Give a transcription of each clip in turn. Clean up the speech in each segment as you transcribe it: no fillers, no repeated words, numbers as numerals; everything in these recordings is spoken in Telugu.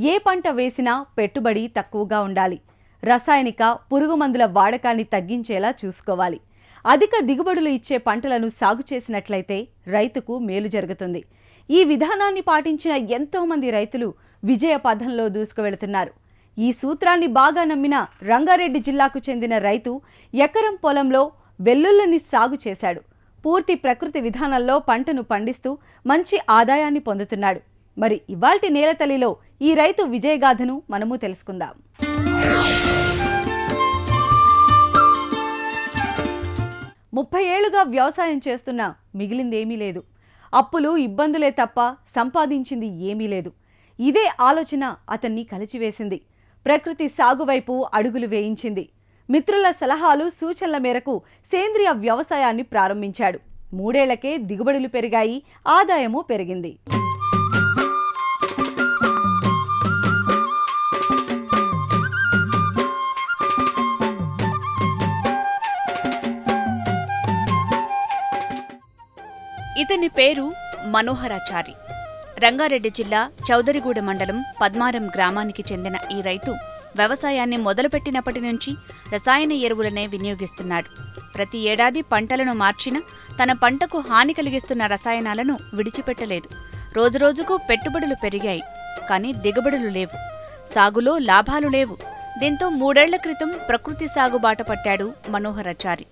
ఏ పంట వేసినా పెట్టుబడి తక్కువగా ఉండాలి. రసాయనిక పురుగుమందుల వాడకాన్ని తగ్గించేలా చూసుకోవాలి. అధిక దిగుబడులు ఇచ్చే పంటలను సాగు చేసినట్లయితే రైతుకు మేలు జరుగుతుంది. ఈ విధానాన్ని పాటించిన ఎంతో మంది రైతులు విజయ పథంలో దూసుకువెళుతున్నారు. ఈ సూత్రాన్ని బాగా నమ్మిన రంగారెడ్డి జిల్లాకు చెందిన రైతు ఎకరం పొలంలో వెల్లుల్లిని సాగు చేశాడు. పూర్తి ప్రకృతి విధానంలో పంటను పండిస్తూ మంచి ఆదాయాన్ని పొందుతున్నాడు. మరి ఇవాల్టి నేలతల్లిలో ఈ రైతు విజయగాథను మనము తెలుసుకుందాం. ముప్పై ఏళ్లుగా వ్యవసాయం చేస్తున్నా మిగిలిందేమీ లేదు. అప్పులు ఇబ్బందులే తప్ప సంపాదించింది ఏమీ లేదు. ఇదే ఆలోచన అతన్ని కలిచివేసింది. ప్రకృతి సాగు వైపు అడుగులు వేయించింది. మిత్రుల సలహాలు సూచనల మేరకు సేంద్రియ వ్యవసాయాన్ని ప్రారంభించాడు. 3 ఏళ్లకే దిగుబడులు పెరిగాయి, ఆదాయము పెరిగింది. ఇతని పేరు మనోహరాచారి. రంగారెడ్డి జిల్లా చౌదరిగూడ మండలం పద్మారం గ్రామానికి చెందిన ఈ రైతు వ్యవసాయాన్ని మొదలుపెట్టినప్పటి నుంచి రసాయన ఎరువులనే వినియోగిస్తున్నాడు. ప్రతి ఏడాది పంటలను మార్చినా తన పంటకు హాని కలిగిస్తున్న రసాయనాలను విడిచిపెట్టలేదు. రోజురోజుకు పెట్టుబడులు పెరిగాయి, కానీ దిగుబడులు లేవు. సాగులో లాభాలు లేవు. దీంతో 3 ఏళ్ల క్రితం ప్రకృతి సాగు బాట పట్టాడు మనోహరాచారి.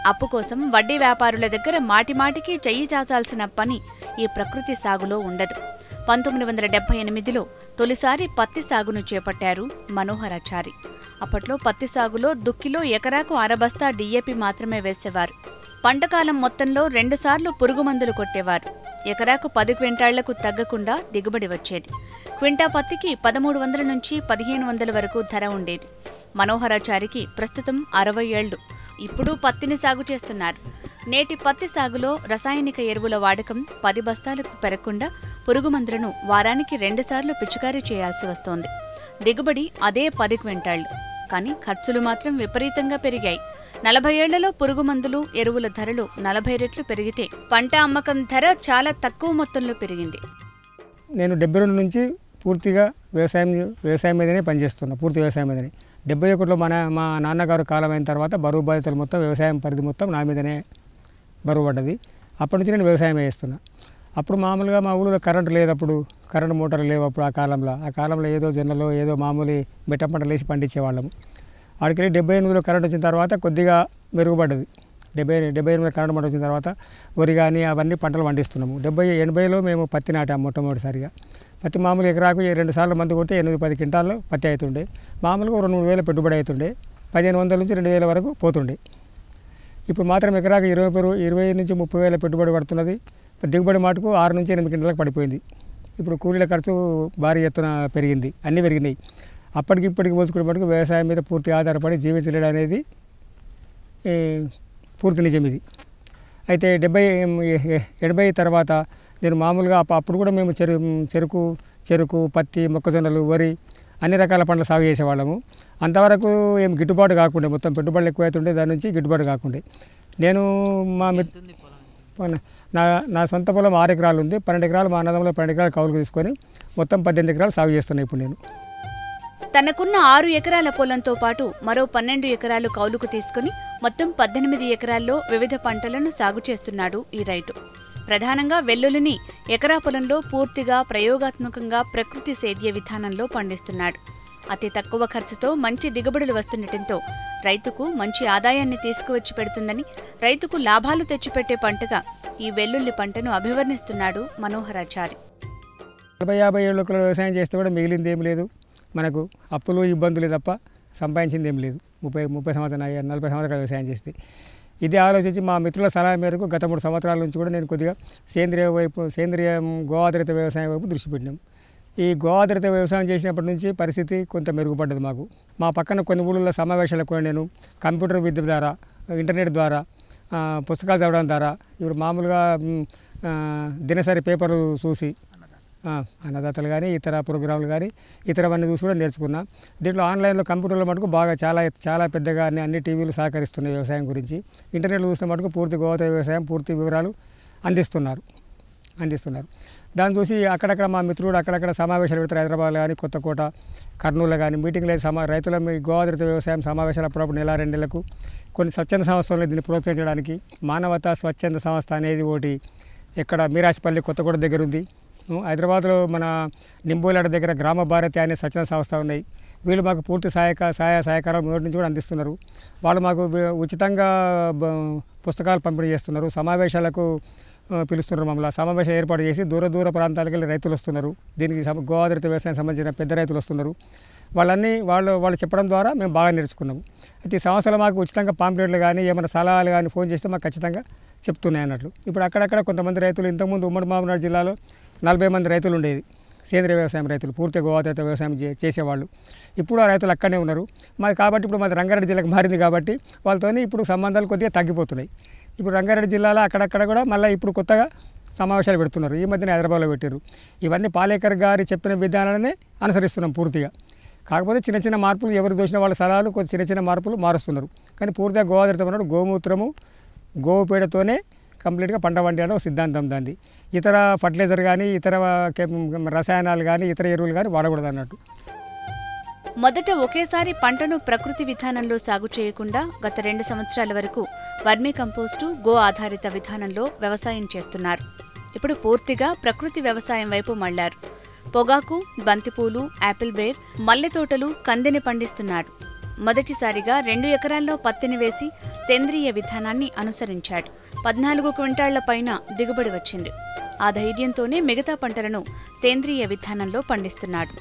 అప్పు కోసం వడ్డీ వ్యాపారుల దగ్గర మాటిమాటికి చెయ్యి చాచాల్సిన పని ఈ ప్రకృతి సాగులో ఉండదు. 1978లో తొలిసారి పత్తి సాగును చేపట్టారు మనోహరాచారి. అప్పట్లో పత్తి సాగులో దుక్కిలో ఎకరాకు 6 బస్తా DAP మాత్రమే వేసేవారు. పంటకాలం మొత్తంలో 2 సార్లు పురుగుమందులు కొట్టేవారు. ఎకరాకు 10 క్వింటాళ్లకు తగ్గకుండా దిగుబడి వచ్చేది. క్వింటా పత్తికి 1300 నుంచి 1500 వరకు ధర ఉండేది. మనోహరాచారికి ప్రస్తుతం 60 ఏళ్లు. ఇప్పుడు పత్తిని సాగు చేస్తున్నారు. నేటి పత్తి సాగులో రసాయనిక ఎరువుల వాడకం 10 బస్తాలకు పెరగకుండా పురుగుమందులను వారానికి 2 సార్లు పిచికారీ చేయాల్సి వస్తోంది. దిగుబడి అదే 10 క్వింటాళ్లు. కానీ ఖర్చులు మాత్రం విపరీతంగా పెరిగాయి. 40 ఏళ్లలో పురుగుమందులు ఎరువుల ధరలు 40 రెట్లు పెరిగితే పంట అమ్మకం ధర చాలా తక్కువ మొత్తంలో పెరిగింది. నేను 72 నుంచి పూర్తిగా వ్యవసాయం మీదనే పనిచేస్తున్నా. పూర్తి వ్యవసాయం మీదనే. 71లో మా నాన్నగారు కాలం అయిన తర్వాత బరువు బాధ్యతలు మొత్తం వ్యవసాయం పరిధి మొత్తం నా మీదనే బరువు పడ్డది. అప్పటి నుంచి నేను వ్యవసాయం చేస్తున్నా. అప్పుడు మామూలుగా మా ఊళ్ళో కరెంటు లేదు. అప్పుడు కరెంటు మోటార్లు లేవు. అప్పుడు ఆ కాలంలో ఏదో జొన్నలో ఏదో మామూలు బెట్ట పంటలు వేసి పండించేవాళ్ళము. ఆడికెళ్ళి 78లో కరెంట్ వచ్చిన తర్వాత కొద్దిగా మెరుగుపడ్డది. 78లో కరెంట్ పంట వచ్చిన తర్వాత వరి కానీ అవన్నీ పంటలు పండిస్తున్నాము. 80లో మేము పత్తి నాటాము మొట్టమొదటిసారిగా. పత్తి మామూలు ఎకరాకు 2 సార్లు మందు కొడితే 8-10 క్వింటాల్లో పత్తి అవుతుండే. మామూలుగా 2-3 వేల పెట్టుబడి అవుతుండే. 1500 నుంచి 2000 వరకు పోతుండే. ఇప్పుడు మాత్రం ఎకరాకు 20 నుంచి 30 వేల పెట్టుబడి పడుతున్నది. దిగుబడి మాటకు 6 నుంచి 8 క్వింటాలకు పడిపోయింది. ఇప్పుడు కూలీల ఖర్చు భారీ ఎత్తున పెరిగింది. అన్నీ పెరిగినాయి. అప్పటికి ఇప్పటికి పోల్చుకునే మటుకు వ్యవసాయం మీద పూర్తి ఆధారపడి జీవించలేడు అనేది పూర్తి నిజం ఇది. అయితే 70 తర్వాత నేను మామూలుగా అప్పుడు కూడా మేము చెరుకు పత్తి మొక్కజొన్నలు వరి అన్ని రకాల పంటలు సాగు చేసేవాళ్ళము. అంతవరకు ఏం గిట్టుబాటు కాకుండా మొత్తం పెట్టుబడులు ఎక్కువైతుండే, దాని నుంచి గిట్టుబాటు కాకుండా నేను నా సొంత పొలం 6 ఎకరాలు ఉంది. 12 ఎకరాలు మా అన్నదమ్ములో 12 ఎకరాలు కౌలుకు తీసుకొని మొత్తం 18 ఎకరాలు సాగు చేస్తున్నాను ఇప్పుడు నేను. తనకున్న 6 ఎకరాల పొలంతో పాటు మరో 12 ఎకరాలు కౌలుకు తీసుకుని మొత్తం 18 ఎకరాల్లో వివిధ పంటలను సాగు చేస్తున్నాడు ఈ రైతు. ప్రధానంగా వెల్లుల్లిని ఎకరా పొలంలో పూర్తిగా ప్రయోగాత్మకంగా ప్రకృతి సేద్య విధానంలో పండిస్తున్నాడు. అతి తక్కువ ఖర్చుతో మంచి దిగుబడులు వస్తుండటంతో రైతుకు మంచి ఆదాయాన్ని తీసుకువచ్చి పెడుతుందని, రైతుకు లాభాలు తెచ్చిపెట్టే పంటగా ఈ వెల్లుల్లి పంటను అభివర్ణిస్తున్నాడు మనోహరాచారి. 40-50 ఏళ్ళ వ్యవసాయం చేస్తే కూడా మిగిలింది ఏం లేదు. మనకు అప్పులు ఇబ్బందులు తప్ప సంపాదించింది ఏం లేదు. 30 సంవత్సరాలు 40 సంవత్సరాలు వ్యవసాయం చేస్తే ఇది ఆలోచించి మా మిత్రుల సలహా మేరకు గత 3 సంవత్సరాల నుంచి కూడా నేను కొద్దిగా సేంద్రియ గో ఆధారిత వ్యవసాయం వైపు దృష్టి పెట్టినాం. ఈ గో ఆధారిత వ్యవసాయం చేసినప్పటి నుంచి పరిస్థితి కొంత మెరుగుపడ్డది మాకు. మా పక్కన కొన్ని ఊళ్ళలో సమావేశాలకు కూడా నేను కంప్యూటర్ విద్య ద్వారా, ఇంటర్నెట్ ద్వారా, పుస్తకాలు చదవడం ద్వారా, ఇప్పుడు మామూలుగా దినసరి పేపర్లు చూసి అన్నదాతలు కానీ ఇతర ప్రోగ్రాంలు కానీ ఇతరవన్నీ చూసి కూడా నేర్చుకున్నా. దీంట్లో ఆన్లైన్లో కంప్యూటర్లో మటుకు బాగా చాలా పెద్దగా అన్ని టీవీలు సహకరిస్తున్నాయి వ్యవసాయం గురించి. ఇంటర్నెట్లో చూసిన మటుకు పూర్తి గోదావరి వ్యవసాయం పూర్తి వివరాలు అందిస్తున్నారు. దాన్ని చూసి అక్కడక్కడ మా మిత్రుడు అక్కడక్కడ సమావేశాలు పెడతారు. హైదరాబాద్లో కానీ కొత్తకోట కర్నూలులో కానీ మీటింగ్లు రైతుల గోదావరి వ్యవసాయం సమావేశాలు అప్పుడప్పుడు నెల 2 నెలలకు కొన్ని స్వచ్ఛంద సంస్థలను దీన్ని ప్రోత్సహించడానికి మానవతా స్వచ్ఛంద సంస్థ అనేది ఒకటి ఇక్కడ మీరాసిపల్లి కొత్తకోట దగ్గర ఉంది. హైదరాబాద్లో మన నింబోలాడ దగ్గర గ్రామ భారతి అనే స్వచ్ఛంద సంస్థ ఉన్నాయి. వీళ్ళు మాకు పూర్తి సహాయకారాలు మొదటి నుంచి కూడా అందిస్తున్నారు. వాళ్ళు మాకు ఉచితంగా పుస్తకాలు పంపిణీ చేస్తున్నారు. సమావేశాలకు పిలుస్తున్నారు. మమ్మల్ని సమావేశం ఏర్పాటు చేసి దూర ప్రాంతాలకు వెళ్ళి రైతులు వస్తున్నారు. దీనికి గోదావరి వ్యవసాయం సంబంధించిన పెద్ద రైతులు వస్తున్నారు. వాళ్ళు చెప్పడం ద్వారా మేము బాగా నేర్చుకున్నాము. అయితే ఈ సంవత్సరాలు మాకు ఉచితంగా పాంప్లెట్లు కానీ ఏమైనా సలహాలు కానీ ఫోన్ చేస్తే మాకు ఖచ్చితంగా చెప్తున్నాయి అన్నట్లు. ఇప్పుడు అక్కడక్కడ కొంతమంది రైతులు ఇంతకుముందు ఉమ్మడి మహబూబ్నగర్ జిల్లాలో 40 మంది రైతులు ఉండేది. సేంద్రీయ వ్యవసాయం రైతులు పూర్తిగా గోదావరి వ్యవసాయం చేసేవాళ్ళు. ఇప్పుడు ఆ రైతులు అక్కడనే ఉన్నారు. కాబట్టి ఇప్పుడు మాది రంగారెడ్డి జిల్లాకు మారింది కాబట్టి వాళ్ళతో ఇప్పుడు సంబంధాలు కొద్దిగా తగ్గిపోతున్నాయి. ఇప్పుడు రంగారెడ్డి జిల్లాలో అక్కడక్కడ కూడా మళ్ళీ ఇప్పుడు కొత్తగా సమావేశాలు పెడుతున్నారు. ఈ మధ్యన హైదరాబాద్లో పెట్టారు. ఇవన్నీ పాలేకర్ గారి చెప్పిన విధానాలనే అనుసరిస్తున్నాం పూర్తిగా. కాకపోతే చిన్న మార్పులు ఎవరు దోచిన వాళ్ళ సలహాలు కొంచెం చిన్న మార్పులు మారుస్తున్నారు. కానీ పూర్తిగా గోదావరితో ఉన్నాడు గోమూత్రము గోవు పేడతోనే కంప్లీట్గా పంట పండించడం ఒక సిద్ధాంతం దాన్ని. ఇతర ఫర్టిలైజర్ కానీ ఇతర రసాయనాలు కానీ ఇతర ఎరువులు కానీ వాడకూడదు అన్నట్టు. మొదట ఒకేసారి పంటను ప్రకృతి విధానంలో సాగు చేయకుండా గత 2 సంవత్సరాల వరకు వర్మీ కంపోస్టు గో ఆధారిత విధానంలో వ్యవసాయం చేస్తున్నారు. ఇప్పుడు పూర్తిగా ప్రకృతి వ్యవసాయం వైపు మళ్లారు. పొగాకు, బంతిపూలు, యాపిల్ బేర్, మల్లె తోటలు, కందిని పండిస్తున్నాడు. మొదటిసారిగా 2 ఎకరాల్లో పత్తిని వేసి సేంద్రియ విధానాన్ని అనుసరించాడు. 14 క్వింటాళ్ల పైన దిగుబడి వచ్చింది. ఆ ధైర్యంతోనే మిగతా పంటలను సేంద్రియ విధానంలో పండిస్తున్నాడు.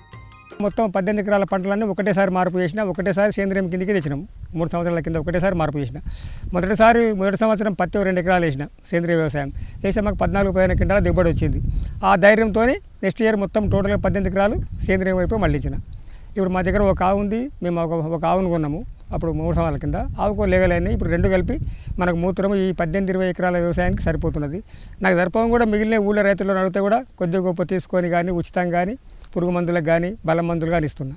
మొత్తం 18 ఎకరాల పంటలన్నీ ఒకటేసారి మార్పు చేసిన, ఒకటేసారి సేంద్రియం కిందకి తెచ్చినాం. 3 సంవత్సరాల కింద ఒకటేసారి మార్పు చేసిన. మొదటి సంవత్సరం పత్తి 2 ఎకరాలు వేసిన సేంద్రియ వ్యవసాయం వేసే మాకు 14-15 క్వింటాల దిగుబడి వచ్చింది. ఆ ధైర్యంతో నెక్స్ట్ ఇయర్ మొత్తం టోటల్గా 18 ఎకరాలు సేంద్రియం వైపు మళ్ళించిన. ఇప్పుడు మా దగ్గర ఒక ఆవు ఉంది. మేము ఒక ఆవును కొన్నాము అప్పుడు 3 సంవత్సరాల కింద. ఆవుకో లేగలైనాయి. ఇప్పుడు 2 కలిపి మనకు మూత్రము ఈ 18-20 ఎకరాల వ్యవసాయానికి సరిపోతున్నది. నాకు సరిపోవడం కూడా మిగిలిన ఊళ్ళో రైతులను అడిగితే కూడా కొద్దిగా గొప్ప తీసుకొని కానీ ఉచితంగా కానీ పురుగు మందులకు కానీ బలం మందులు కానీ ఇస్తున్నా.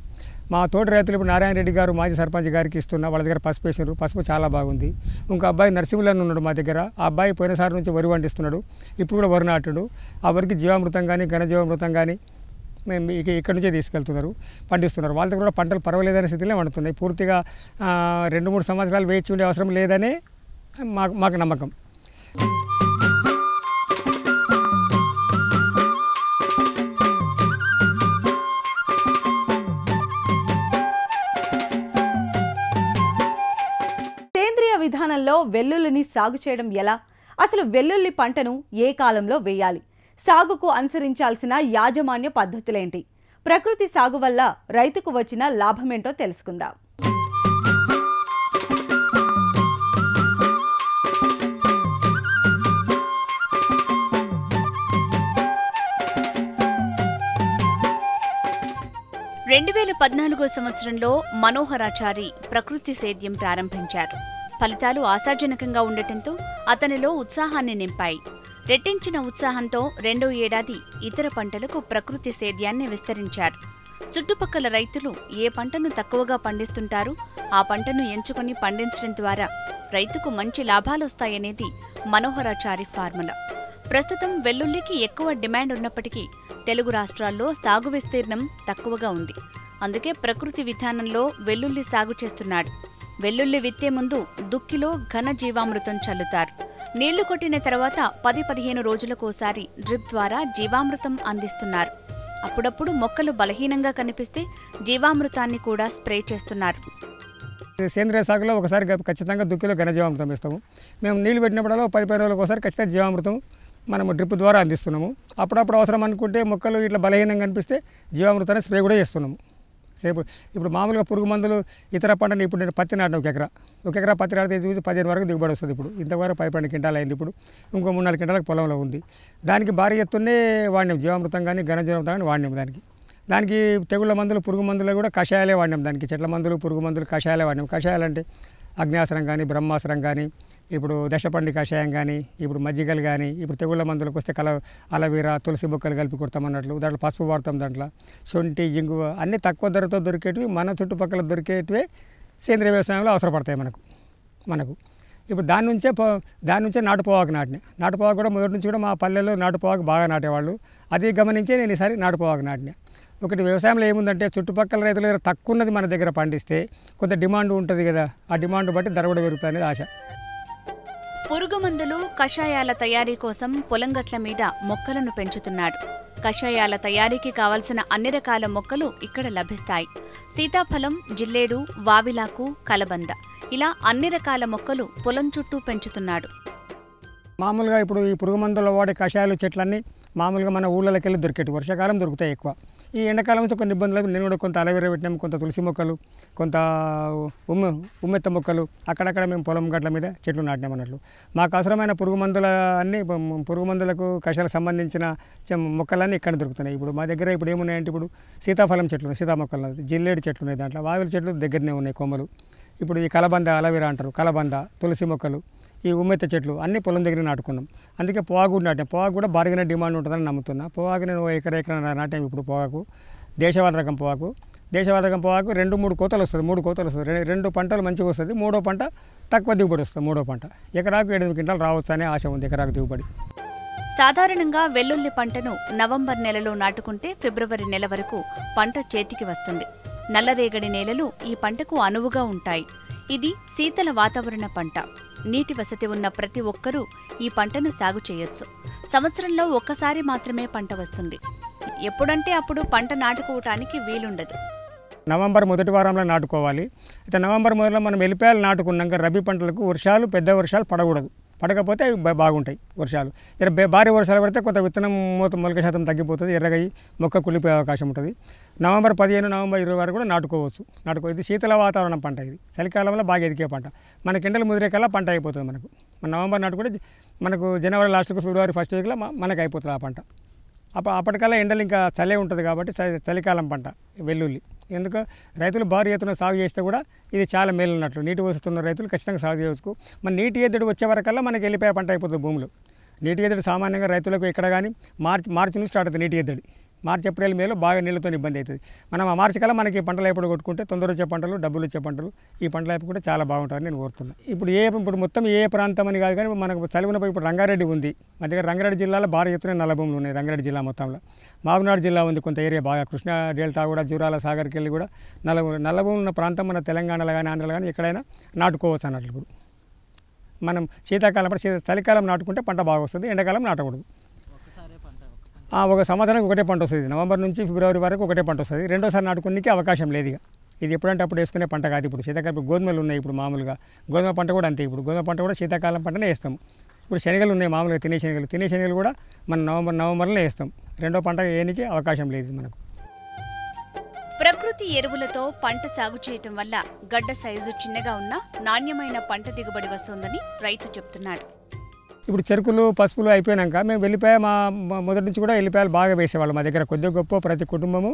మా తోటి రైతులు ఇప్పుడు నారాయణ రెడ్డి గారు మాజీ సర్పంచ్ గారికి ఇస్తున్నా. వాళ్ళ దగ్గర పసుపు వేసారు. పసుపు చాలా బాగుంది. ఇంకో అబ్బాయి నరసింహులని ఉన్నాడు మా దగ్గర. ఆ అబ్బాయి పోయినసారి నుంచి వరి పండిస్తున్నాడు. ఇప్పుడు కూడా వరి నాటుడు. ఆ వరికి జీవామృతం కానీ ఘనజీవామృతం కానీ మేము ఇక్కడి నుంచే తీసుకెళ్తున్నారు, పండిస్తున్నారు. వాళ్ళ దగ్గర కూడా పంటలు పర్వాలేదనే స్థితిలో వండుతున్నాయి. పూర్తిగా 2-3 సంవత్సరాలు వేచి ఉండే అవసరం లేదనే మాకు నమ్మకం. సేంద్రియ విధానంలో వెల్లుల్లిని సాగు చేయడం ఎలా? అసలు వెల్లుల్లి పంటను ఏ కాలంలో వేయాలి? సాగుకు అనుసరించాల్సిన యాజమాన్య పద్ధతులేంటి? ప్రకృతి సాగు వల్ల రైతుకు వచ్చిన లాభమేంటో తెలుసుకుందాం. సంవత్సరంలో మనోహరాచారి ప్రకృతి సేద్యం ప్రారంభించారు. ఫలితాలు ఆశాజనకంగా ఉండటంతో అతనిలో ఉత్సాహాన్ని నింపాయి. రెట్టించిన ఉత్సాహంతో 2వ ఏడాది ఇతర పంటలకు ప్రకృతి సేద్యాన్ని విస్తరించారు. చుట్టుపక్కల రైతులు ఏ పంటను తక్కువగా పండిస్తుంటారో ఆ పంటను ఎంచుకొని పండించడం ద్వారా రైతుకు మంచి లాభాలొస్తాయనేది మనోహరాచారి ఫార్ములా. ప్రస్తుతం వెల్లుల్లికి ఎక్కువ డిమాండ్ ఉన్నప్పటికీ తెలుగు రాష్ట్రాల్లో సాగు విస్తీర్ణం తక్కువగా ఉంది. అందుకే ప్రకృతి విధానంలో వెల్లుల్లి సాగు చేస్తున్నాడు. వెల్లుల్లి విత్తే ముందు దుక్కిలో ఘన జీవామృతం చల్లుతారు. నీళ్లు కొట్టిన తర్వాత 10-15 రోజులకోసారి డ్రిప్ ద్వారా జీవామృతం అందిస్తున్నారు. అప్పుడప్పుడు మొక్కలు బలహీనంగా కనిపిస్తే జీవామృతాన్ని కూడా స్ప్రే చేస్తున్నారు. సేంద్రియ సాగులో ఒకసారి ఖచ్చితంగా దుక్కిలో ఘనజీవామృతం ఇస్తాము. మేము నీళ్లు పెట్టినప్పుడల్లా 10-15 రోజులకు ఒకసారి ఖచ్చితంగా జీవామృతం మనము డ్రిప్ ద్వారా అందిస్తున్నాము. అప్పుడప్పుడు అవసరం అనుకుంటే మొక్కలు ఇట్లా బలహీనంగా కనిపిస్తే జీవామృతాన్ని స్ప్రే కూడా చేస్తున్నాము. ఇప్పుడు మామూలుగా పురుగు మందులు ఇతర పంటని ఇప్పుడు నేను పత్తి నాటిన ఒక ఎకరా పత్తి నాటితే చూసి 15 వరకు దిగుబడి వస్తుంది. ఇప్పుడు ఇంతవరకు 12 క్వింటాలు అయింది. ఇప్పుడు ఇంకో 3-4 క్వింటాలకు పొలంలో ఉంది. దానికి భారీ ఎత్తునే వాడినాం. జీవామృతం కానీ ఘనజీవామృతం కానీ వాడినాం. దానికి తెగుళ్ళ మందులు పురుగు మందులు కూడా కషాయాలే వాడినాం. దానికి చెట్ల మందులు పురుగు మందులు కషాయాలే వాడినాం. కషాయాలు అంటే అగ్నియాస్త్రం కానీ బ్రహ్మాస్త్రం కానీ ఇప్పుడు దశపండి కషాయం కానీ, ఇప్పుడు మజ్జిగలు కానీ, ఇప్పుడు తెగుళ్ళ మందులకు వస్తే అలవీరా, తులసి బొక్కలు కలిపి కొడతామన్నట్లు, దాంట్లో పసుపు వాడతాం, దాంట్లో శొంఠి, ఇంగువ అన్నీ తక్కువ ధరతో దొరికేటివి, మన చుట్టుపక్కల దొరికేటివే సేంద్రీయ వ్యవసాయంలో అవసరపడతాయి మనకు. ఇప్పుడు దాని నుంచే నాటుపోవాకు నాటుపోవాకు కూడా మొదటి నుంచి కూడా మా పల్లెల్లో నాటుపోవాకు బాగా నాటేవాళ్ళు. అది గమనించే నేను ఈసారి నాటుపోవాకు నాటిన. ఒకటి వ్యవసాయంలో ఏముందంటే చుట్టుపక్కల రైతుల దగ్గర తక్కువ ఉన్నది మన దగ్గర పండిస్తే కొంత డిమాండ్ ఉంటుంది కదా, ఆ డిమాండ్ బట్టి ధర కూడా పెరుగుతుంది అనేది ఆశ. పురుగు మందులు, కషాయాల తయారీ కోసం పొలంగట్ల మీద మొక్కలను పెంచుతున్నాడు. కషాయాల తయారీకి కావలసిన అన్ని రకాల మొక్కలు ఇక్కడ లభిస్తాయి. సీతాఫలం, జిల్లేడు, వావిలాకు, కలబంద ఇలా అన్ని రకాల మొక్కలు పొలం చుట్టూ పెంచుతున్నాడు. మామూలుగా ఇప్పుడు ఈ పురుగు మందులు వాడే కషాయాలు చెట్లన్నీ మామూలుగా మన ఊళ్ళకి వెళ్ళి దొరికేటి, వర్షాకాలం దొరుకుతాయి ఎక్కువ. ఈ ఎండాకాలం నుంచి కొన్ని ఇబ్బందులు, నేను కూడా కొంత అలవేరా పెట్టినాము, కొంత తులసి మొక్కలు, కొంత ఉమ్మెత్త మొక్కలు అక్కడక్కడ మేము పొలం గట్ల మీద చెట్లు నాటినాం అన్నట్లు. మాకు అవసరమైన పురుగు మందులకు కషాయాలకు సంబంధించిన మొక్కలన్నీ ఇక్కడ దొరుకుతున్నాయి. ఇప్పుడు మా దగ్గర ఇప్పుడు ఏమున్నాయంటే ఇప్పుడు సీతాఫలం చెట్లు ఉన్నాయి, సీతా మొక్కలు, జిల్లేడు చెట్లు ఉన్నాయి, దాంట్లో వావిల చెట్లు దగ్గరనే ఉన్నాయి కొమ్మలు. ఇప్పుడు ఈ కలబంద, అలవేరా అంటారు, కలబంద, తులసి మొక్కలు, ఈ ఉమ్మెత్త చెట్లు అన్నీ పొలం దగ్గర నాటుకున్నాం. అందుకే పొగాకు నాటాం. పొగాకు కూడా భారీగానే డిమాండ్ ఉంటుందని నమ్ముతున్నా. పొగాకు నేను ఎకర నాటాం. ఇప్పుడు పొగాకు దేశవాళీ రకం పొగాకు 2-3 కోతలు వస్తుంది, 3 కోతలు వస్తుంది. 2 పంటలు మంచిగా వస్తుంది, 3వ పంట తక్కువ దిగుబడి వస్తుంది. 3వ పంట ఎకరాకు 8 క్వింటాలు రావచ్చు అనే ఆశ ఉంది ఎకరాకు దిగుబడి. సాధారణంగా వెల్లుల్లి పంటను నవంబర్ నెలలో నాటుకుంటే ఫిబ్రవరి నెల వరకు పంట చేతికి వస్తుంది. నల్లరేగడి నేలలు ఈ పంటకు అనువుగా ఉంటాయి. ఇది శీతల వాతావరణ పంట. నీటి వసతి ఉన్న ప్రతి ఒక్కరూ ఈ పంటను సాగు చేయొచ్చు. సంవత్సరంలో ఒక్కసారి మాత్రమే పంట వస్తుంది. ఎప్పుడంటే అప్పుడు పంట నాటుకోవటానికి వీలుండదు. నవంబర్ మొదటి వారంలో నాటుకోవాలి. అయితే నవంబర్ మొదట్లో మనం ఎల్లిపాయలు నాటుకున్నాక రబీ పంటలకు పెద్ద వర్షాలు పడకూడదు. పడకపోతే అవి బాగుంటాయి వర్షాలు. భారీ వర్షాలు పడితే కొంత విత్తనం మొలక శాతం తగ్గిపోతుంది, ఎర్రగై మొక్క కుళ్ళిపోయే అవకాశం ఉంటుంది. నవంబర్ 15, నవంబర్ 20 వరకు కూడా నాటుకోవచ్చు. ఇది శీతల వాతావరణం పంట. ఇది చలికాలంలో బాగా ఎదిగే పంట. మనకి ఎండలు ముదిరే కల్లా పంట అయిపోతుంది. మన నవంబర్ నాటుకుంటే మనకు జనవరి లాస్ట్కు ఫిబ్రవరి ఫస్ట్ వీక్లో మనకు అయిపోతుంది ఆ పంట. అప్పటికల్లా ఎండలు ఇంకా చలే ఉంటుంది కాబట్టి చలికాలం పంట వెల్లుల్లి. ఎందుకు రైతులు భారీ ఎత్తున సాగు చేస్తే కూడా ఇది చాలా మేలు ఉన్నట్లు. నీటి వస్తున్న రైతులు ఖచ్చితంగా సాగు చేయవచ్చు. మన నీటి ఎద్దడి వచ్చే వరకల్లా మనకి వెళ్ళిపోయే పంట అయిపోతుంది భూమిలో. నీటి ఎద్దడి సామాన్యంగా రైతులకు ఎక్కడ కానీ మార్చి నుంచి స్టార్ట్ అవుతుంది నీటి ఎద్దడి. మార్చి, ఏప్రిల్, మేలో బాగా నీళ్ళతో ఇబ్బంది అవుతుంది. మనం ఆ మార్చి కల్లా మనకి పంటలు ఎప్పుడు కొట్టుకుంటే తొందర వచ్చే పంటలు, డబ్బులు వచ్చే పంటలు, ఈ పంటల వైపు కూడా చాలా బాగుంటుందని నేను కోరుతున్నాను. ఇప్పుడు మొత్తం ఏ ప్రాంతం అని కాదు కానీ మనకు చలివినపై ఇప్పుడు రంగారెడ్డి ఉంది. మన దగ్గర రంగారెడ్డి జిల్లాలో భారీ ఎత్తున నల్ల భూములు ఉన్నాయి. రంగారెడ్డి జిల్లా మొత్తంలో మహబూబ్నగర్ జిల్లా ఉంది, కొంత ఏరియా బాగా కృష్ణా డెల్టా కూడా, జూరాల సాగర్కి వెళ్ళి కూడా నల్ల భూములు ఉన్న ప్రాంతం మన తెలంగాణలో కానీ ఆంధ్రలో కానీ ఎక్కడైనా నాటుకోవచ్చు అన్నట్లు. ఇప్పుడు మనం శీతాకాలం చలికాలం నాటుకుంటే పంట బాగా వస్తుంది, ఎండాకాలం నాటకూడదు. ఒక సంవత్సరానికి ఒకటే పంట వస్తుంది. నవంబర్ నుంచి ఫిబ్రవరి వరకు ఒకటే పంట వస్తుంది. రెండోసారి నాటుకునేకి అవకాశం లేదు. ఇది ఎప్పుడంటే అప్పుడు వేసుకునే పంట కాదు. ఇప్పుడు శీతాకాలం గోధుమలు ఉన్నాయి. ఇప్పుడు మామూలుగా గోధుమ పంట కూడా అంతే. ఇప్పుడు గోధుమ పంట కూడా శీతాకాలం పంటనే వేస్తాం. ఇప్పుడు శనగలు ఉన్నాయి, మామూలుగా తినే శనగలు కూడా మనం నవంబర్లో వేస్తాం. రెండో పంట వేయడానికి అవకాశం లేదు మనకు. ప్రకృతి ఎరువులతో పంట సాగు చేయటం వల్ల గడ్డ సైజు చిన్నగా ఉన్నా నాణ్యమైన పంట దిగుబడి వస్తుందని రైతు చెప్తున్నాడు. ఇప్పుడు చెరుకులు, పసుపులు అయిపోయాక మేము వెళ్ళిపోయా మొదటి నుంచి కూడా ఎల్లిపాయలు బాగా వేసేవాళ్ళు. మా దగ్గర కొద్దిగా గొప్ప ప్రతి కుటుంబము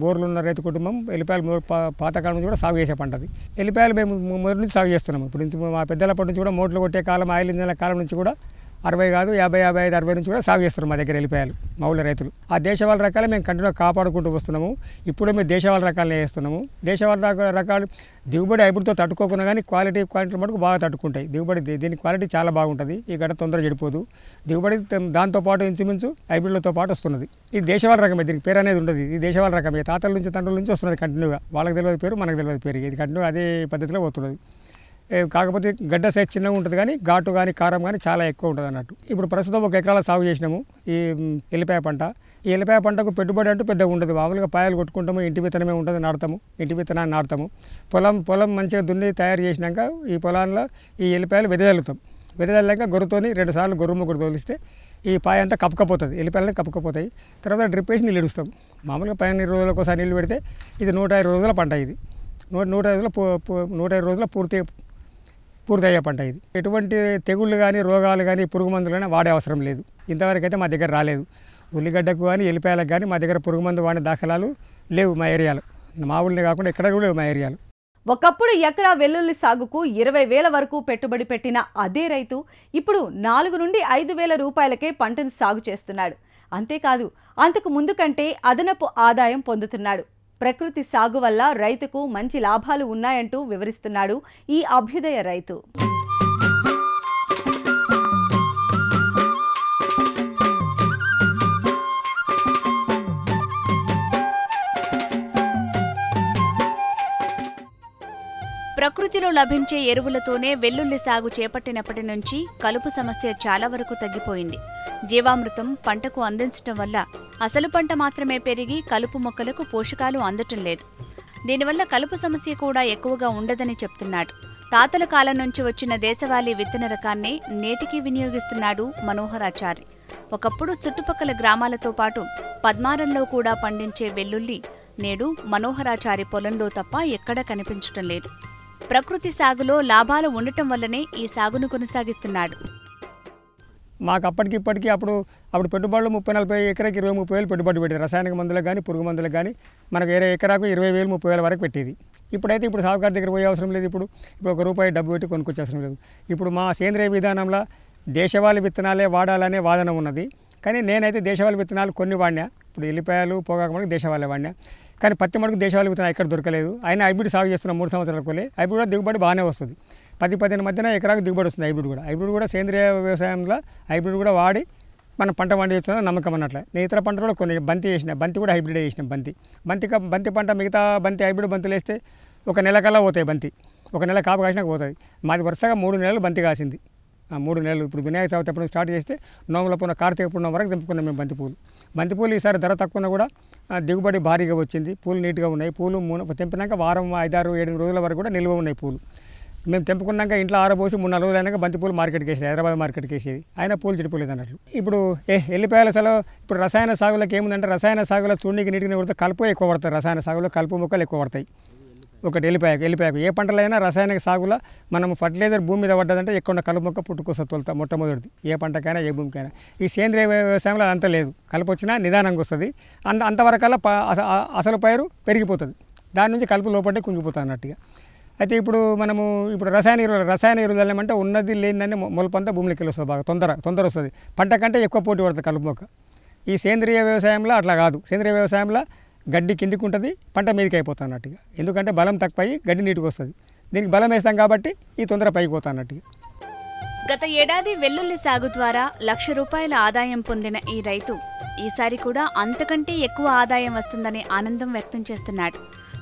బోర్లు ఉన్న రైతు కుటుంబం ఎల్లిపాయలు పాతకాలం నుంచి కూడా సాగు చేసే పంటది. ఎల్లిపాయలు మేము మొదటి నుంచి సాగు చేస్తున్నాము. ఇప్పుడు నుంచి మా పెద్దలప్పటి నుంచి కూడా మోట్లు కొట్టే కాలం, ఆయిల్ ఇంజన్ల కాలం నుంచి కూడా 60 కాదు 50, 55, 60 నుంచి కూడా సాగు చేస్తారు మా దగ్గర ఎల్లిపాయలు మా ఊళ్ళో రైతులు. ఆ దేశవాళ రకాలు మేము కంటిన్యూగా కాపాడుకుంటూ వస్తున్నాము. ఇప్పుడు మేము దేశవాళ రకాలనే వేస్తున్నాము. దేశవాళ రకాలు దిగుబడి హైబ్రిడ్తో తట్టుకోకుండా కానీ క్వాలిటీ మటుకు బాగా తట్టుకుంటాయి. దీని క్వాలిటీ చాలా బాగుంటుంది. ఈ గడ్డ తొందరగా చెడిపోదు. దిగుబడి దాంతోపాటు ఇంచుమించు హైబ్రిడ్లతో పాటు వస్తున్నది. ఇది దేశవాళ రకమే. దీనికి పేరు అనేది ఉండదు. ఇది దేశవాళ రకమే. తాతల నుంచి తండ్రుల నుంచి వస్తున్నది కంటిన్యూగా. వాళ్ళకి తెలియదు పేరు, మనకు తెలియదు పేరు. ఇది కంటిన్యూ అదే పద్ధతిలో పోతున్నది. కాకపోతే గడ్డ సైజ్ చిన్నగా ఉంటుంది కానీ ఘాటు కానీ కారం కానీ చాలా ఎక్కువ ఉంటుంది అన్నట్టు. ఇప్పుడు ప్రస్తుతం 1 ఎకరాల సాగు చేసినాము ఈ ఎల్లిపాయ పంట. ఈ ఎల్లిపాయ పంటకు పెట్టుబడి అంటూ పెద్దగా ఉండదు. మామూలుగా పాయలు కొట్టుకుంటాము, ఇంటి విత్తనమే ఉంటుంది, ఇంటి విత్తనాన్ని నాటుతాము. పొలం మంచిగా దున్ని తయారు చేసినాక ఈ పొలాల్లో ఈ ఎల్లిపాయలు వెదజల్లాక గొర్రెతోని 2 సార్లు గొర్రె ముగ్గురు తోలిస్తే ఈ పాయ అంతా కప్పుకపోతుంది. ఎల్లిపాయలని కప్పుకపోతాయి. తర్వాత డ్రిప్ వేసి నీళ్ళు ఇడుస్తాం. మామూలుగా 15 రోజులకు ఒకసారి నీళ్ళు పెడితే ఇది 105 రోజుల పంట. ఇది 105 రోజుల పూర్తి అయ్యే పంట. ఇది ఎటువంటి తెగుళ్ళు కానీ రోగాలు కానీ పురుగు మందులు కానీ వాడే అవసరం లేదు. ఇంతవరకు అయితే మా దగ్గర రాలేదు. ఉల్లిగడ్డకు కానీ ఎల్లిపాయలకు కానీ మా దగ్గర పురుగు మందు వాడే దాఖలాలు లేవు మా ఏరియాలో. మా ఊళ్ళో కాకుండా ఎక్కడ కూడా లేవు మా ఏరియాలో. ఒకప్పుడు ఎకరా వెల్లుల్లి సాగుకు 20,000 వరకు పెట్టుబడి పెట్టిన అదే రైతు ఇప్పుడు 4 నుండి 5,000 రూపాయలకే పంటను సాగు చేస్తున్నాడు. అంతేకాదు అంతకు ముందు కంటే అదనపు ఆదాయం పొందుతున్నాడు. ప్రకృతి సాగు వల్ల రైతుకు మంచి లాభాలు ఉన్నాయంటూ వివరిస్తున్నాడు ఈ అభ్యుదయ రైతు. ప్రకృతిలో లభించే ఎరువులతోనే వెల్లుల్లి సాగు చేపట్టినప్పటి నుంచి కలుపు సమస్య చాలా వరకు తగ్గిపోయింది. జీవామృతం పంటకు అందించటం వల్ల అసలు పంట మాత్రమే పెరిగి కలుపు మొక్కలకు పోషకాలు అందటం లేదు. దీనివల్ల కలుపు సమస్య కూడా ఎక్కువగా ఉండదని చెప్తున్నాడు. తాతల కాలం నుంచి వచ్చిన దేశవాళీ విత్తన రకాన్నే నేటికి వినియోగిస్తున్నాడు మనోహరాచారి. ఒకప్పుడు చుట్టుపక్కల గ్రామాలతో పాటు పద్మారంలో కూడా పండించే వెల్లుల్లి నేడు మనోహరాచారి పొలంలో తప్ప ఎక్కడా కనిపించటం లేదు. ప్రకృతి సాగులో లాభాలు ఉండటం వల్లనే ఈ సాగును కొనసాగిస్తున్నాడు. మాకు అప్పటికిప్పటికీ అప్పుడు పెట్టుబడులు 30-40 ఎకరాకి 20-30 పెట్టుబడి పెట్టేది. రసాయనిక మందులకు కానీ పురుగు మందులకు కానీ మనకు ఎకరాకు 20,000-30,000 వరకు పెట్టేది. ఇప్పుడు సాగుకారు దగ్గర పోయే అవసరం లేదు. ఇప్పుడు ₹1 డబ్బు పెట్టి కొనుక్కొచ్చే అవసరం లేదు. ఇప్పుడు మా సేంద్రియ విధానంలో దేశవాళీ విత్తనాలే వాడాలనే వాదన ఉన్నది. కానీ నేనైతే దేశవాళీ విత్తనాలు కొన్ని వాడినా. ఇప్పుడు ఎల్లిపాయలు పొగాకు మనకు దేశవాళీ వాడినా. కానీ పత్తి మడుకు దేశవాళీ విత్తనాలు ఎక్కడ దొరకలేదు. అయినా హైబ్రిడ్ సాగు చేస్తున్న 3 సంవత్సరాల కొలే హైబ్రిడ్ కూడా దిగుబడి బాగానే వస్తుంది. 10-15 మధ్యన ఎకరాకు దిగుబడి వస్తుంది. హైబ్రిడ్ కూడా సేంద్రియ వ్యవసాయంలో హైబ్రిడ్ కూడా వాడి మనం పంట పండించుతున్న నమ్మకం అన్నట్లే. నేను ఇతర పంటలు కూడా కొన్ని బంతి చేసిన, బంతి కూడా హైబ్రిడ్ చేసిన. బంతి పంట మిగతా హైబ్రిడ్ బంతులు వేస్తే ఒక నెల కల్లా పోతాయి. ఒక నెల కాపు కాసినాక పోతుంది. మాది వరుసగా 3 నెలలు బంతి కాసింది. 3 నెలలు. ఇప్పుడు వినాయక చవితి అప్పుడు స్టార్ట్ చేస్తే నోముల పూన కార్తీక పూర్ణం వరకు తెంపుకున్నాం మేము బంతిపూలు. ఈసారి ధర తక్కువ కూడా దిగుబడి భారీగా వచ్చింది. పూలు నీట్గా ఉన్నాయి. పూలు తెంపినాక వారం 5-6-7 రోజుల వరకు కూడా నిల్వ ఉన్నాయి పూలు. మేము తెంపుకున్నాక ఇంట్లో ఆరబోసి 3-4 రోజులు అయినాక బంతిపూలు మార్కెట్కి వేసేది, హైదరాబాద్ మార్కెట్కి వేసేది. అయినా పూలు చెడిపోలేదు అన్నట్లు. ఇప్పుడు ఎల్లిపాయల సెలవు ఇప్పుడు రసాయన సాగులకు ఏముందంటే రసాయన సాగులో చూడడానికి నీటిని కొడితే కలుపు ఎక్కువ పడతాయి. రసాయన సాగులో కలుపు మొక్కలు ఎక్కువ పడతాయి. ఒకటి ఎల్లిపాయకు ఏ పంటలైనా రసాయనిక సాగులో మనం ఫర్టిలైజర్ భూమి మీద పడ్డదంటే ఎక్కువ కలుపు మొక్క పుట్టుకొస్తుంది మొట్టమొదటిది. ఏ పంటకైనా ఏ భూమికైనా. ఈ సేంద్రియ వ్యవసాయంలో అంత లేదు. కలుపు వచ్చినా నిదానంగా వస్తుంది. అంతవరకల్లా అసలు పైరు పెరిగిపోతుంది. దాని నుంచి కలుపు లోపంటే కుంగిపోతుంది అన్నట్టుగా. అయితే ఇప్పుడు రసాయన ఎరువులు వెళ్ళమంటే ఉన్నది లేనిదని మొలపంతా భూమిలోకి వస్తుంది. బాగా తొందర వస్తుంది. పంట కంటే ఎక్కువ పోటీ పడుతుంది కలుపు మొక్క. ఈ సేంద్రియ వ్యవసాయంలో అట్లా కాదు. సేంద్రియ వ్యవసాయంలో గడ్డి కిందికి ఉంటుంది, పంట మీదకి అయిపోతుంది అన్నట్టుగా. ఎందుకంటే బలం తక్కువ అయ్యి గడ్డి నీటికి వస్తుంది. దీనికి బలం వేస్తాం కాబట్టి ఈ తొందర పైకి పోతా అన్నట్టుగా. గత ఏడాది వెల్లుల్లి సాగు ద్వారా ₹1,00,000 ఆదాయం పొందిన ఈ రైతు ఈసారి కూడా అంతకంటే ఎక్కువ ఆదాయం వస్తుందని ఆనందం వ్యక్తం చేస్తున్నాడు.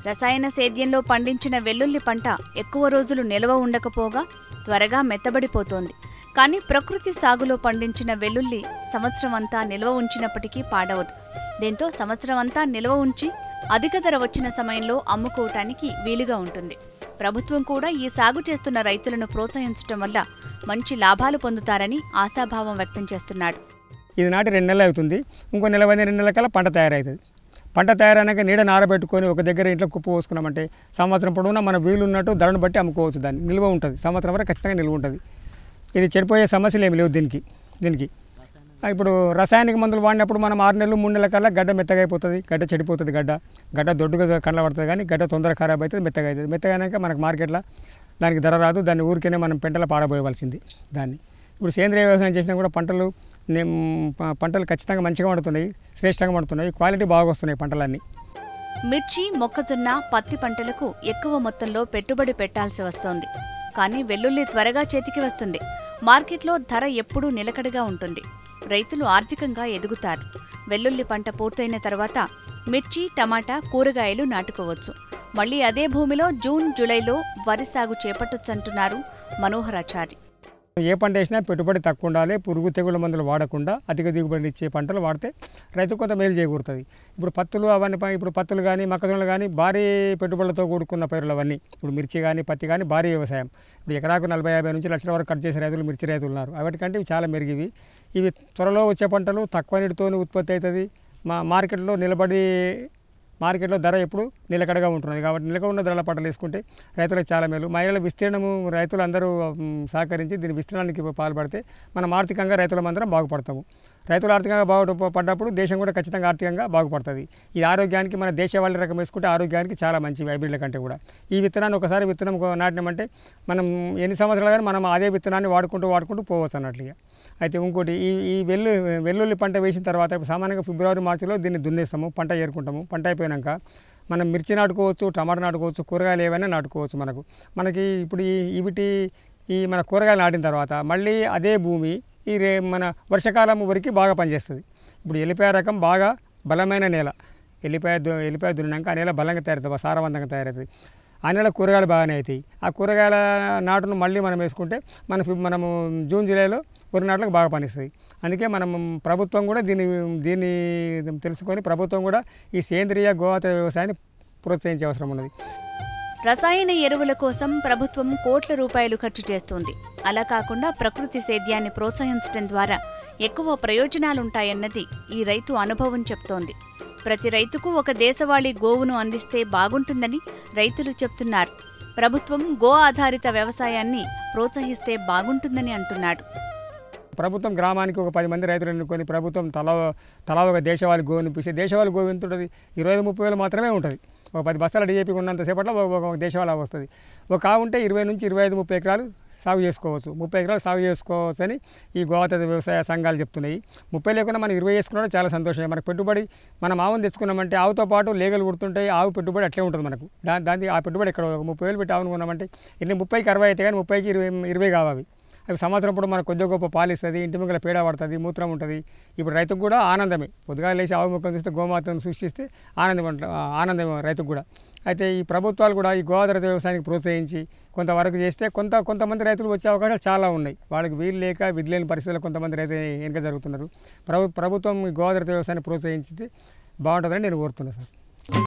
రసాయన సేద్యంలో పండించిన వెల్లుల్లి పంట ఎక్కువ రోజులు నిల్వ ఉండకపోగా త్వరగా మెత్తబడిపోతోంది. కానీ ప్రకృతి సాగులో పండించిన వెల్లుల్లి సంవత్సరం అంతా నిల్వ ఉంచినప్పటికీ పాడవదు. దీంతో సంవత్సరం అంతా నిల్వ ఉంచి అధిక ధర వచ్చిన సమయంలో అమ్ముకోవటానికి వీలుగా ఉంటుంది. ప్రభుత్వం కూడా ఈ సాగు చేస్తున్న రైతులను ప్రోత్సహించడం వల్ల మంచి లాభాలు పొందుతారని ఆశాభావం వ్యక్తం చేస్తున్నాడు. ఇది నాటి 2 నెలలు అవుతుంది. ఇంకో 2 నెలల కల్లా పంట తయారవుతుంది. పంట తయారైనాక నీడని ఆరబెట్టుకొని ఒక దగ్గర ఇంట్లో కుప్ప పోసుకున్నామంటే సంవత్సరం పొడవునా మన వీలు ఉన్నట్టు ధరను బట్టి అమ్ముకోవచ్చు. దాన్ని నిల్వ ఉంటుంది. సంవత్సరం వరకు ఖచ్చితంగా నిల్వ ఉంటుంది. ఇది చెడిపోయే సమస్యలు ఏమి లేవు దీనికి. ఇప్పుడు రసాయనిక మందులు వాడినప్పుడు మనం 6 నెలలు 3 నెలల కల్లా గడ్డ మెత్తగా అయిపోతుంది. గడ్డ చెడిపోతుంది. గడ్డ దొడ్డుగా కనబడుతుంది. కానీ గడ్డ తొందరగా ఖరాబ్ అవుతుంది, మెత్తగా అవుతుంది. మెత్తగా అయినాక మనకు మార్కెట్లో దానికి ధర రాదు. దాన్ని ఊరికేనే మనం పెంటలో పాడబోయవలసింది దాన్ని. ఇప్పుడు సేంద్రియ వ్యవసాయం చేసినా కూడా పంటలు ఖచ్చితంగా మంచిగా పండుతున్నాయి, శ్రేష్టంగా పండుతున్నాయి, క్వాలిటీ బాగా వస్తున్నాయి పంటలన్నీ. మిర్చి, మొక్కజొన్న, పత్తి పంటలకు ఎక్కువ మొత్తంలో పెట్టుబడి పెట్టాల్సి వస్తోంది. కానీ వెల్లుల్లి త్వరగా చేతికి వస్తుంది. మార్కెట్లో ధర ఎప్పుడూ నిలకడగా ఉంటుంది. రైతులు ఆర్థికంగా ఎదుగుతారు. వెల్లుల్లి పంట పూర్తయిన తర్వాత మిర్చి, టమాటా, కూరగాయలు నాటుకోవచ్చు. మళ్లీ అదే భూమిలో జూన్, జూలైలో వరి సాగు చేపట్టొచ్చంటున్నారు మనోహరాచారి. ఏ పంట వేసినా పెట్టుబడి తక్కువ ఉండాలి. పురుగు తెగుళ్ళ మందులు వాడకుండా అధిక దిగుబడి ఇచ్చే పంటలు వాడితే రైతు కొంత మేలు చేకూరుతుంది. ఇప్పుడు పత్తులు కానీ మొక్కజొన్నలు కానీ భారీ పెట్టుబడులతో కూడుకున్న పైరులు అవన్నీ. ఇప్పుడు మిర్చి కానీ పత్తి కానీ భారీ వ్యవసాయం. ఇప్పుడు ఎకరాకు 40-50 నుంచి లక్షల వరకు ఖర్చు చేసే మిర్చి రైతులు ఉన్నారు. వాటికంటే ఇవి చాలా మెరుగివి. ఇవి త్వరలో వచ్చే పంటలు తక్కువ నీటితో ఉత్పత్తి అవుతుంది. మార్కెట్లో నిలబడి మార్కెట్లో ధర ఎప్పుడు నిలకడగా ఉంటున్నది. కాబట్టి నిలకడ ఉన్న ధరల పంటలు వేసుకుంటే రైతులకు చాలా మేలు. మహిళల విస్తీర్ణము రైతులందరూ సహకరించి దీని విస్తీర్ణానికి పాల్పడితే మనం ఆర్థికంగా రైతులమందరం బాగుపడతాము. రైతులు ఆర్థికంగా బాగుపడ్డప్పుడు దేశం కూడా ఖచ్చితంగా ఆర్థికంగా బాగుపడుతుంది. ఈ ఆరోగ్యానికి మన దేశవాళీ రకం వేసుకుంటే ఆరోగ్యానికి చాలా మంచివి హైబ్రిడ్ల కంటే కూడా. ఈ విత్తనాన్ని ఒకసారి విత్తనం నాటినామంటే మనం ఎన్ని సంవత్సరాలు కానీ మనం అదే విత్తనాన్ని వాడుకుంటూ పోవచ్చు అన్నట్లుగా. అయితే ఇంకోటి ఈ వెల్లుల్లి పంట వేసిన తర్వాత సామాన్యంగా ఫిబ్రవరి మార్చిలో దీన్ని దున్నేస్తాము, పంట ఏరుకుంటాము. పంట అయిపోయాక మనం మిర్చి నాటుకోవచ్చు, టమాటా నాటుకోవచ్చు, కూరగాయలు ఏవైనా నాటుకోవచ్చు. మనకి ఇప్పుడు మన కూరగాయలు నాటిన తర్వాత మళ్ళీ అదే భూమి మన వర్షాకాలం వరకు బాగా పనిచేస్తుంది. ఇప్పుడు ఎల్లిపాయ రకం బాగా బలమైన నేల, ఎల్లిపాయ దున్నినాక ఆ నేల బలంగా తయారవుతుంది, సారవంతంగా తయారవుతుంది. ఆ నెల కూరగాయలు బాగానే అవుతాయి. ఆ కూరగాయల నాటును మళ్ళీ మనం వేసుకుంటే మనము జూన్ జూలైలో వరి నాట్లకు బాగా పనిస్తుంది. అందుకే మనం ప్రభుత్వం కూడా దీన్ని తెలుసుకొని ప్రభుత్వం కూడా ఈ సేంద్రియ గోహత్య వ్యవసాయాన్ని ప్రోత్సహించే అవసరం ఉన్నది. రసాయన ఎరువుల కోసం ప్రభుత్వం కోట్ల రూపాయలు ఖర్చు చేస్తోంది. అలా కాకుండా ప్రకృతి సేద్యాన్ని ప్రోత్సహించడం ద్వారా ఎక్కువ ప్రయోజనాలుంటాయన్నది ఈ రైతు అనుభవం చెప్తోంది. ప్రతి రైతుకు ఒక దేశవాళీ గోవును అందిస్తే బాగుంటుందని రైతులు చెప్తున్నారు. ప్రభుత్వం గో ఆధారిత వ్యవసాయాన్ని ప్రోత్సహిస్తే బాగుంటుందని అంటున్నాడు. ప్రభుత్వం గ్రామానికి ఒక 10 మంది రైతులు ఎన్నుకొని ప్రభుత్వం తలా ఒక దేశవాళీ గోవుని ఇప్పిస్తే, దేశవాళీ గోవు ఎంత ఉంటుంది? 25-30 వేలు మాత్రమే ఉంటుంది. ఒక 10 బస్తాల DAP ఉన్నంతసేపట్లో ఒక దేశవాళీ వస్తుంది. ఒక ఆవు ఉంటే 20 నుంచి 25-30 ఎకరాలు సాగు చేసుకోవచ్చు. 30 ఎకరాలు సాగు చేసుకోవచ్చు అని ఈ గోహత్య వ్యవసాయ సంఘాలు చెప్తున్నాయి. 30 లేకుండా మనం 20 చేసుకున్నా చాలా సంతోషమే. మనకు పెట్టుబడి మనం ఆవును తెచ్చుకున్నామంటే ఆవుతో పాటు లేగలు కుడుతుంటాయి. ఆవు పెట్టుబడి అట్లే ఉంటుంది మనకు. దానికి ఆ పెట్టుబడి ఎక్కడ 30 వేలు పెట్టి ఆవును కొన్నామంటే 30కి 60 అయితే కానీ 30కి 20 కావాలి. అవి సంవత్సరం ఇప్పుడు మనకు కొద్దిగా గొప్ప పాలు ఇస్తుంది, ఇంటి ముంగల పేడ పడుతుంది, మూత్రం ఉంటుంది. ఇప్పుడు రైతుకు కూడా ఆనందమే. పొద్దుగా లేచి ఆవు ముఖం చూస్తే గోమాతను సృష్టిస్తే ఆనందం రైతుకు కూడా. అయితే ఈ ప్రభుత్వాలు కూడా ఈ గోఆధారిత వ్యవసాయానికి ప్రోత్సహించి కొంతవరకు చేస్తే కొంతమంది రైతులు వచ్చే అవకాశాలు చాలా ఉన్నాయి. వాళ్ళకి వీలు లేక విధి లేని పరిస్థితుల్లో కొంతమంది రైతులు వెనుక జరుగుతున్నారు. ప్రభుత్వం ఈ గోఆధారిత వ్యవసాయాన్ని ప్రోత్సహించితే బాగుంటుందని నేను కోరుతున్నాను సార్.